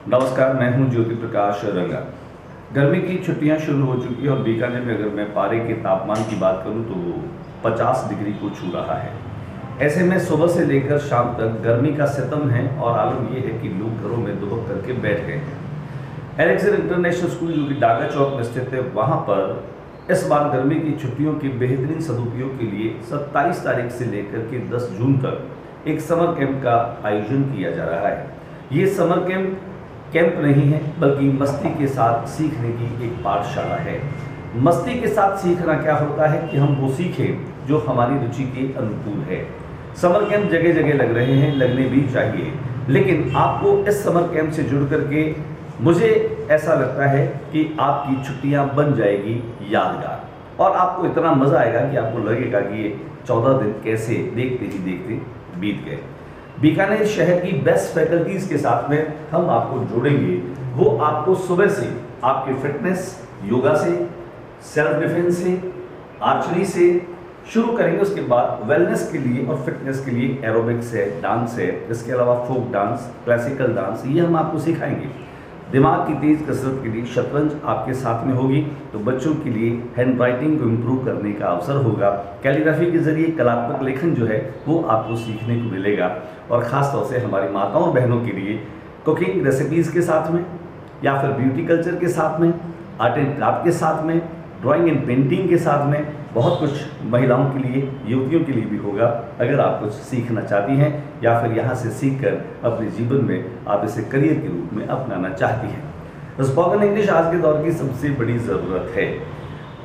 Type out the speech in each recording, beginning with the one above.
नमस्कार, मैं हूं ज्योति प्रकाश रंगा। गर्मी की छुट्टियां शुरू हो चुकी है और बीकानेर में अगर मैं पारे के तापमान की बात करूं तो वो 50 डिग्री को छू रहा है। ऐसे में सुबह से लेकर शाम तक गर्मी का सितम है और आलम ये है कि लोग घरों में दुबक करके बैठ गए हैं। एलेक्जेंडर इंटरनेशनल स्कूल जो कि डागा चौक में स्थित है, वहाँ पर इस बार गर्मी की छुट्टियों के बेहतरीन सदुपयोग के लिए 27 तारीख से लेकर के 10 जून तक एक समर कैंप का आयोजन किया जा रहा है। ये समर कैंप नहीं है बल्कि मस्ती के साथ सीखने की एक पाठशाला है। मस्ती के साथ सीखना क्या होता है कि हम वो सीखें जो हमारी रुचि के अनुकूल है। समर कैंप जगह जगह लग रहे हैं, लगने भी चाहिए, लेकिन आपको इस समर कैंप से जुड़ करके मुझे ऐसा लगता है कि आपकी छुट्टियां बन जाएगी यादगार और आपको इतना मज़ा आएगा कि आपको लगेगा कि ये 14 दिन कैसे देखते ही देखते बीत गए। बीकानेर शहर की बेस्ट फैकल्टीज़ के साथ में हम आपको जोड़ेंगे। वो आपको सुबह से आपके फिटनेस, योगा से, सेल्फ डिफेंस से, आर्चरी से शुरू करेंगे। उसके बाद वेलनेस के लिए और फिटनेस के लिए एरोबिक्स है, डांस है, इसके अलावा फोक डांस, क्लासिकल डांस, ये हम आपको सिखाएंगे। दिमाग की तेज कसरत के लिए शतरंज आपके साथ में होगी। तो बच्चों के लिए हैंड राइटिंग को इम्प्रूव करने का अवसर होगा। कैलीग्राफी के जरिए कलात्मक लेखन जो है वो आपको सीखने को मिलेगा और ख़ास तौर से हमारी माताओं और बहनों के लिए कुकिंग रेसिपीज़ के साथ में या फिर ब्यूटी कल्चर के साथ में, आर्ट एंड क्राफ्ट के साथ में, ड्राइंग एंड पेंटिंग के साथ में बहुत कुछ महिलाओं के लिए, युवतियों के लिए भी होगा। अगर आप कुछ सीखना चाहती हैं या फिर यहाँ से सीखकर अपने जीवन में आप इसे करियर के रूप में अपनाना चाहती हैं। स्पोकन इंग्लिश आज के दौर की सबसे बड़ी ज़रूरत है।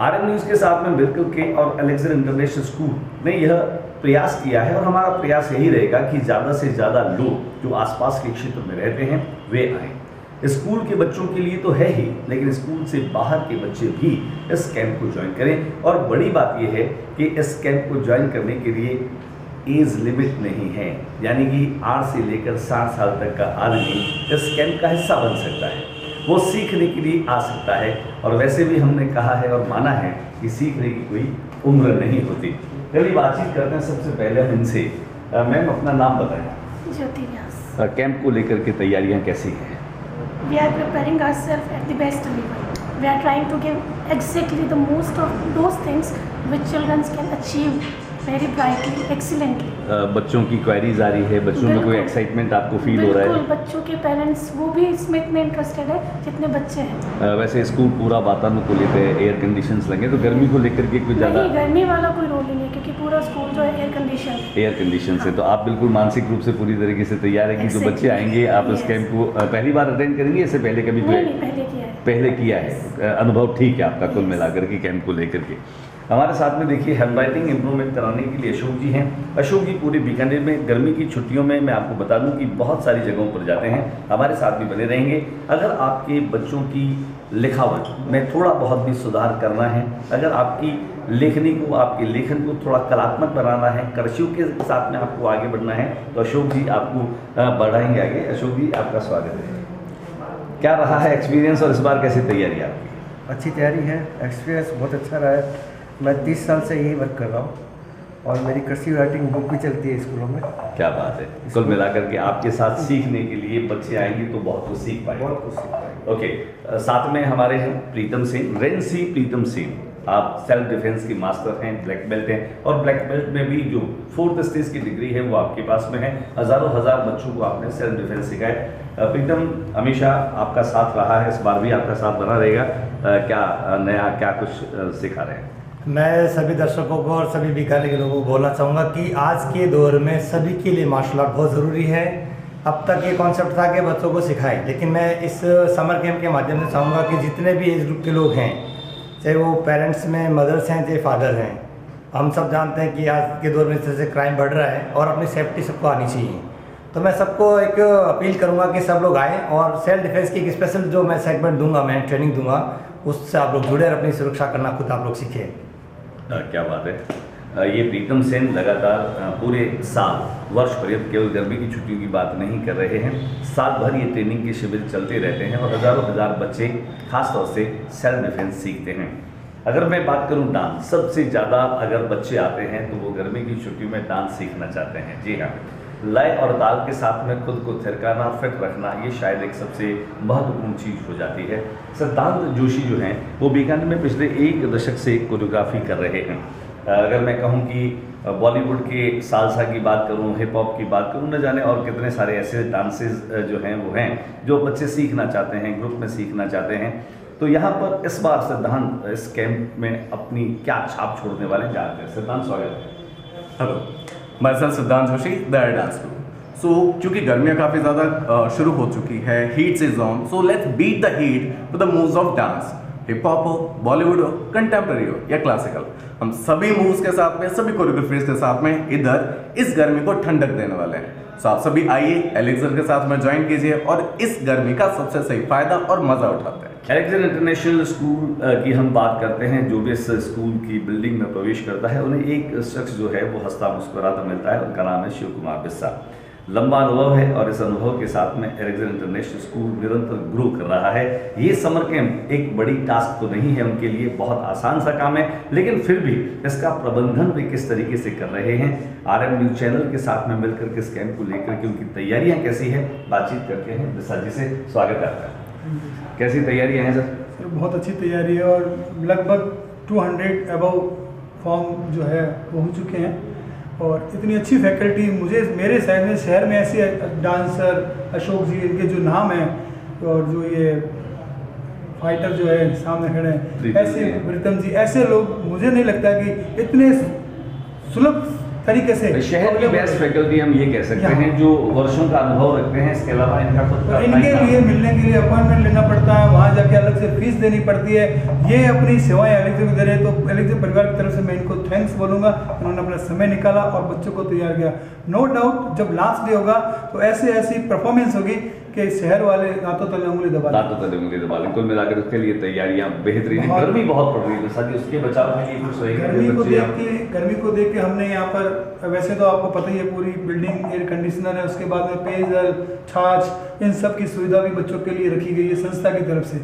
RM न्यूज़ के साथ में बिल्कुल के और एलेक्जेंडर इंटरनेशनल स्कूल ने यह प्रयास किया है और हमारा प्रयास यही रहेगा कि ज़्यादा से ज़्यादा लोग जो आसपास के क्षेत्र में रहते हैं वे आएँ। स्कूल के बच्चों के लिए तो है ही, लेकिन स्कूल से बाहर के बच्चे भी इस कैंप को ज्वाइन करें। और बड़ी बात यह है कि इस कैंप को ज्वाइन करने के लिए एज लिमिट नहीं है, यानी कि 8 से लेकर 60 साल तक का आदमी इस कैंप का हिस्सा बन सकता है। वो सीखने के लिए आ सकता है और वैसे भी हमने कहा है और माना है कि सीखने की कोई उम्र नहीं होती। चलिए बातचीत करते हैं। सबसे पहले हम इनसे, मैम अपना नाम बताएं। ज्योति व्यास। कैंप को लेकर के तैयारियां कैसी हैं? We are preparing ourselves at the best level. We are trying to give exactly the most of those things which children can achieve very brightly, excellently. बच्चों की क्वेरीज आ रही है, बच्चों में कोई एक्साइटमेंट आपको फील हो रहा है? बिल्कुल, बच्चों के पेरेंट्स वो भी इसमें इतने इंटरेस्टेड है जितने बच्चे हैं। वैसे स्कूल पूरा वातानुकूलित लेते हैं, एयर कंडीशंस लगे, तो गर्मी को लेकर के कोई ज़्यादा? नहीं, गर्मी वाला कोई रोल नहीं है क्योंकि पूरा स्कूल जो है एयर कंडीशन से। तो आप बिल्कुल मानसिक रूप से पूरी तरीके से तैयार है कि जो बच्चे आएंगे, आप इस कैंप को पहली बार अटेंड करेंगे, इससे पहले कभी? पहले किया है। अनुभव ठीक है आपका कुल मिलाकर के कैंप को लेकर के। हमारे साथ में देखिए हैंड राइटिंग इम्प्रूवमेंट कराने के लिए अशोक जी हैं। अशोक जी पूरे बीकानेर में गर्मी की छुट्टियों में मैं आपको बता दूं कि बहुत सारी जगहों पर जाते हैं, हमारे साथ भी बने रहेंगे। अगर आपके बच्चों की लिखावट में थोड़ा बहुत भी सुधार करना है, अगर आपकी लेखनी को, आपके लेखन को थोड़ा कलात्मक बनाना है, कर्सियों के साथ में आपको आगे बढ़ना है, तो अशोक जी आपको बढ़ाएंगे आगे। अशोक जी आपका स्वागत है। क्या रहा है एक्सपीरियंस और इस बार कैसी तैयारी आपकी? अच्छी तैयारी है, एक्सपीरियंस बहुत अच्छा रहा है। मैं 30 साल से यही वर्क कर रहा हूँ और मेरी कर्सिव राइटिंग बुक भी चलती है स्कूलों में। क्या बात है। कुल मिलाकर के आपके साथ सीखने के लिए बच्चे आएंगे तो बहुत कुछ सीख पाएंगे। ओके, साथ में हमारे हैं प्रीतम सिंह, रेंसी प्रीतम सिंह। आप सेल्फ डिफेंस की मास्टर हैं, ब्लैक बेल्ट हैं और ब्लैक बेल्ट में भी जो 4th स्टेज की डिग्री है वो आपके पास में है। हज़ारों बच्चों को आपने सेल्फ डिफेंस सिखाया। प्रीतम, हमेशा आपका साथ रहा है, इस बार भी आपका साथ बना रहेगा। क्या नया, क्या कुछ सिखा रहे हैं? मैं सभी दर्शकों को और सभी बीकानेर के लोगों को बोलना चाहूँगा कि आज के दौर में सभी के लिए मार्शल आर्ट बहुत ज़रूरी है। अब तक ये कॉन्सेप्ट था कि बच्चों को सिखाएं, लेकिन मैं इस समर कैंप के माध्यम से चाहूँगा कि जितने भी एज ग्रुप के लोग हैं, चाहे वो पेरेंट्स में मदर्स हैं चाहे फादर हैं, हम सब जानते हैं कि आज के दौर में इस तरह से क्राइम बढ़ रहा है और अपनी सेफ्टी सबको आनी चाहिए। तो मैं सबको एक अपील करूँगा कि सब लोग आएँ और सेल्फ डिफेंस की एक स्पेशल जो मैं सेगमेंट दूंगा, मैं ट्रेनिंग दूंगा, उससे आप लोग जुड़े और अपनी सुरक्षा करना खुद आप लोग सीखें। क्या बात है। ये प्रीतम सेन लगातार पूरे साल, वर्ष पर्यंत केवल गर्मी की छुट्टियों की बात नहीं कर रहे हैं, साल भर ये ट्रेनिंग के शिविर चलते रहते हैं और हज़ारों बच्चे खासतौर से सेल्फ डिफेंस सीखते हैं। अगर मैं बात करूं डांस, सबसे ज़्यादा अगर बच्चे आते हैं तो वो गर्मी की छुट्टियों में डांस सीखना चाहते हैं। जी हाँ, लय और ताल के साथ में खुद को थिरकाना, फिट रखना, ये शायद एक सबसे महत्वपूर्ण चीज़ हो जाती है। सिद्धांत जोशी जो हैं वो बीकानेर में पिछले 1 दशक से कोरियोग्राफी कर रहे हैं। अगर मैं कहूँ कि बॉलीवुड के सालसा की बात करूँ, हिप हॉप की बात करूँ, न जाने और कितने सारे ऐसे डांसेस जो हैं वो हैं जो बच्चे सीखना चाहते हैं, ग्रुप में सीखना चाहते हैं। तो यहाँ पर इस बार सिद्धांत इस कैंप में अपनी क्या छाप छोड़ने वाले जानते हैं। सिद्धांत, स्वागत है। Hello, myself Siddhant Joshi, the air dance group. So चूँकि गर्मियाँ काफ़ी ज़्यादा शुरू हो चुकी है, heat is on, so let's beat the heat with the moves of dance. Hip hop हो, बॉलीवुड हो, कंटेम्प्रेरी हो या क्लासिकल, हम सभी मूव्स के साथ में, सभी कोरियोग्राफीज के साथ में इधर इस गर्मी को ठंडक देने वाले हैं। सो आप सभी आइए, एलेक्सर के साथ में ज्वाइन कीजिए और इस गर्मी का सबसे सही फायदा और मजा उठाते हैं। एलेक्सर इंटरनेशनल स्कूल की हम बात करते हैं। जो भी इस स्कूल की बिल्डिंग में प्रवेश करता है उन्हें एक शख्स जो है वो हंसता मुस्कुराता मिलता है। उनका नाम है शिव कुमार बिस्सा। लंबा अनुभव है और इस अनुभव के साथ में एलेक्सर इंटरनेशनल स्कूल निरंतर ग्रो कर रहा है। ये समर कैंप एक बड़ी टास्क तो नहीं है उनके लिए, बहुत आसान सा काम है, लेकिन फिर भी इसका प्रबंधन वे किस तरीके से कर रहे हैं, RM न्यूज़ चैनल के साथ में मिलकर के इस कैंप को लेकर के उनकी तैयारियां कैसी है, बातचीत करते हैं बिस्सा जी से। स्वागत है आपका। कैसी तैयारियां हैं सर? सर बहुत अच्छी तैयारी है और लगभग 200 अबव फॉर्म जो है वो हो चुके हैं और इतनी अच्छी फैकल्टी मुझे मेरे शहर में ऐसे डांसर अशोक जी, इनके जो नाम हैं और जो ये फाइटर जो है सामने खड़े हैं, ऐसे प्रीतम जी, ऐसे लोग मुझे नहीं लगता कि इतने सुलभ तरीके से शहर की बेस्ट फैकल्टी हम ये कह सकते हैं जो वर्षों का अनुभव रखते हैं। इसके अलावा इनका खुद का इनके लिए मिलने के लिए अपॉइंटमेंट लेना पड़ता है, वहाँ जाके अलग से फीस देनी पड़ती है। ये अपनी सेवाएं एलेक्सर को दे रहे हैं, तो एलेक्सर परिवार की तरफ से मैं इनको थैंक्स बोलूँगा। उन्होंने अपना समय निकाला और बच्चों को तैयार किया। नो डाउट जब लास्ट डे होगा तो ऐसी परफॉर्मेंस होगी कि शहर वाले दांतों तले उंगली दबा लें। कुल मिलाकर उसके लिए तैयारियां बेहतरीन है। गर्मी बहुत पड़ रही है, साथ ही उसके बचाव के लिए कुछ रहेगा। गर्मी को देख के हमने यहाँ पर, वैसे तो आपको पता ही है, पूरी बिल्डिंग एयर कंडीशनर है, उसके बाद में पेयजल, छाछ, इन सब की सुविधा भी बच्चों के लिए रखी गई है संस्था की तरफ से।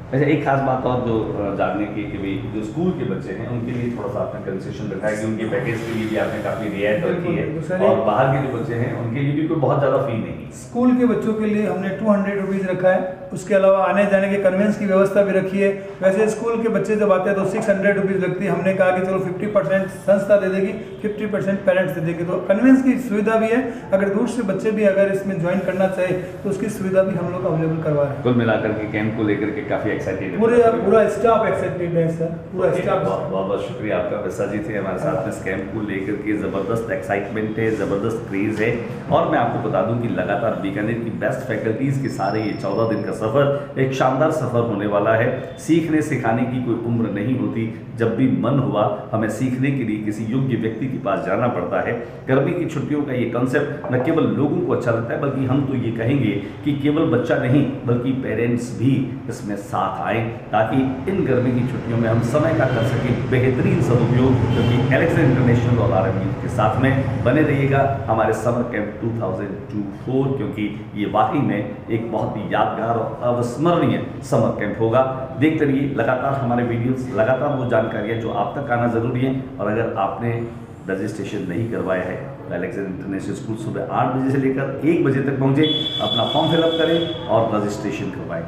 अच्छा, एक खास बात और जो जानने की कि भाई जो स्कूल के बच्चे हैं उनके लिए थोड़ा सा आपने कंसेशन रखा है कि उनके पैकेज के लिए भी आपने काफ़ी रियायत रखी है और बाहर के जो बच्चे हैं उनके लिए भी कोई बहुत ज़्यादा फी नहीं। स्कूल के बच्चों के लिए हमने 200 रुपीज़ रखा है, उसके अलावा आने जाने के कन्वेंस की व्यवस्था भी रखी है। वैसे स्कूल के बच्चे जब आते हैं तो 600 रुपीज़ लगती है। हमने कहा कि चलो 50% संस्था दे देगी, 50% पेरेंट्स दे देंगे, तो कन्वेंस की सुविधा भी है। अगर दूर से बच्चे भी अगर इसमें ज्वाइन करना चाहे तो उसकी सुविधा भी हम लोग अवेलेबल करवा रहे हैं। कुल मिलाकर के कैंप को लेकर के काफ़ी एक्साइटेड है, पूरा स्टाफ एक्साइटेड है सर, पूरा स्टाफ। बहुत बहुत शुक्रिया आपका। बिस्सा जी थे हमारे साथ में इस कैंप को लेकर के। ज़बरदस्त एक्साइटमेंट है, ज़बरदस्त क्रेज़ है और मैं आपको बता दूं कि लगातार बीकानेर की बेस्ट फैकल्टीज़ के सारे ये 14 दिन का सफ़र एक शानदार सफ़र होने वाला है। सीखने सिखाने की कोई उम्र नहीं होती। जब भी मन हुआ हमें सीखने के लिए किसी योग्य व्यक्ति के पास जाना पड़ता है। गर्मी की छुट्टियों का ये कॉन्सेप्ट न केवल लोगों को अच्छा लगता है बल्कि हम तो ये कहेंगे कि केवल बच्चा नहीं बल्कि पेरेंट्स भी इसमें साथ आएँ ताकि इन गर्मी की छुट्टियों में हम समय का कर सकें बेहतरीन सदुपयोग। क्योंकि एलेक्सर इंटरनेशनल और RM न्यूज़ के साथ में बने रहिएगा हमारे समर कैंप 2024, क्योंकि ये वाकई में एक बहुत ही यादगार और अविस्मरणीय समर कैंप होगा। देखते रहिए लगातार हमारे वीडियोस, लगातार वो जानकारियाँ जो आप तक आना ज़रूरी है। और अगर आपने रजिस्ट्रेशन नहीं करवाया है तो एलेक्सर इंटरनेशनल स्कूल सुबह 8 बजे से लेकर 1 बजे तक पहुँचे, अपना फॉर्म फिलअप करें और रजिस्ट्रेशन करवाएं।